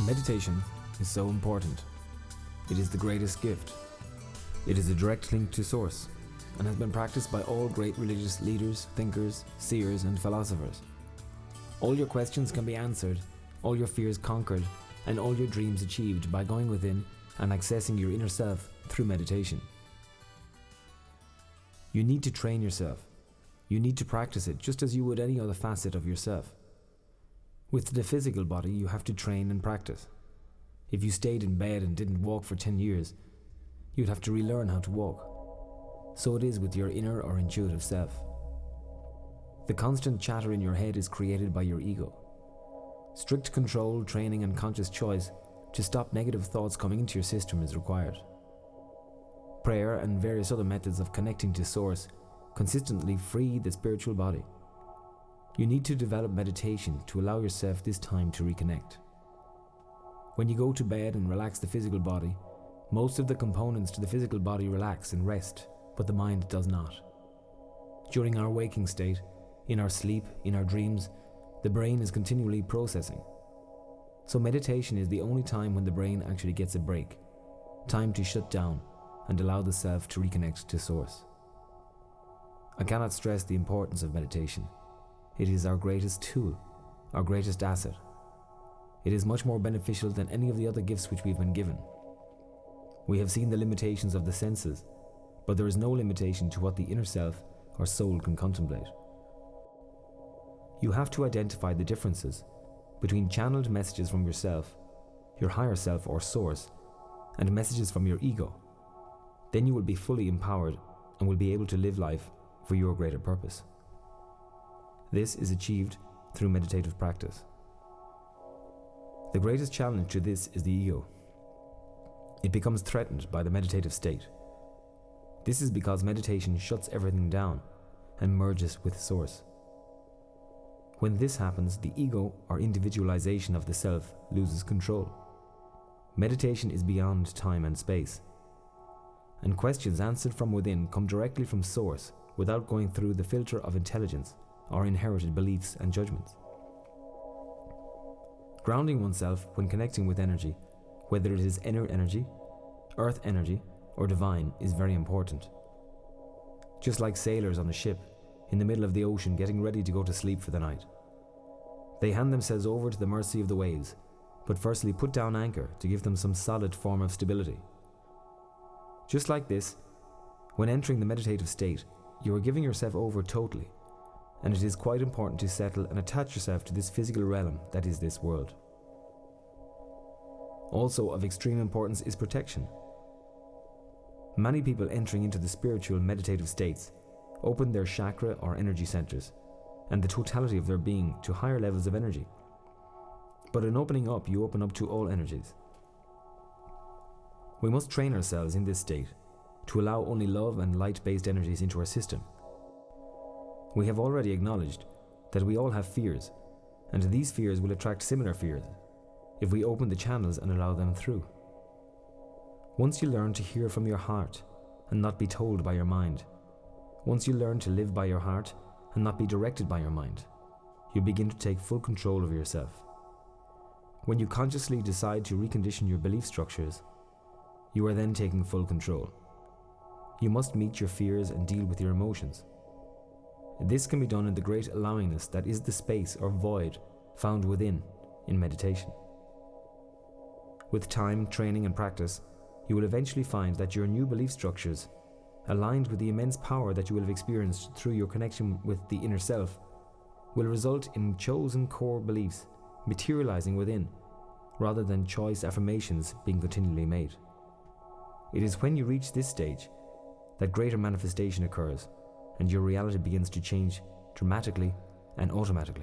Meditation is so important. It is the greatest gift. It is a direct link to Source and has been practiced by all great religious leaders, thinkers, seers and philosophers. All your questions can be answered, all your fears conquered, and all your dreams achieved by going within and accessing your inner self through meditation. You need to train yourself. You need to practice it just as you would any other facet of yourself. With the physical body, you have to train and practice. If you stayed in bed and didn't walk for 10 years, you'd have to relearn how to walk. So it is with your inner or intuitive self. The constant chatter in your head is created by your ego. Strict control, training and conscious choice to stop negative thoughts coming into your system is required. Prayer and various other methods of connecting to Source consistently free the spiritual body. You need to develop meditation to allow yourself this time to reconnect. When you go to bed and relax the physical body, most of the components to the physical body relax and rest, but the mind does not. During our waking state, in our sleep, in our dreams, the brain is continually processing. So meditation is the only time when the brain actually gets a break, time to shut down and allow the self to reconnect to Source. I cannot stress the importance of meditation. It is our greatest tool, our greatest asset. It is much more beneficial than any of the other gifts which we've been given. We have seen the limitations of the senses, but there is no limitation to what the inner self or soul can contemplate. You have to identify the differences between channeled messages from yourself, your higher self or Source, and messages from your ego. Then you will be fully empowered and will be able to live life for your greater purpose. This is achieved through meditative practice. The greatest challenge to this is the ego. It becomes threatened by the meditative state. This is because meditation shuts everything down and merges with Source. When this happens, the ego or individualization of the self loses control. Meditation is beyond time and space, and questions answered from within come directly from Source without going through the filter of intelligence or inherited beliefs and judgments. Grounding oneself when connecting with energy, whether it is inner energy, earth energy, or divine, is very important. Just like sailors on a ship in the middle of the ocean getting ready to go to sleep for the night. They hand themselves over to the mercy of the waves, but firstly put down anchor to give them some solid form of stability. Just like this, when entering the meditative state, you are giving yourself over totally, and it is quite important to settle and attach yourself to this physical realm that is this world. Also of extreme importance is protection. Many people entering into the spiritual meditative states open their chakra or energy centers and the totality of their being to higher levels of energy. But in opening up, you open up to all energies. We must train ourselves in this state to allow only love and light-based energies into our system. We have already acknowledged that we all have fears, and these fears will attract similar fears if we open the channels and allow them through. Once you learn to hear from your heart and not be told by your mind, once you learn to live by your heart and not be directed by your mind, you begin to take full control of yourself. When you consciously decide to recondition your belief structures, you are then taking full control. You must meet your fears and deal with your emotions. This can be done in the great allowingness that is the space or void found within in meditation. With time, training and practice, you will eventually find that your new belief structures, aligned with the immense power that you will have experienced through your connection with the inner self, will result in chosen core beliefs materializing within, rather than choice affirmations being continually made. It is when you reach this stage that greater manifestation occurs and your reality begins to change dramatically and automatically.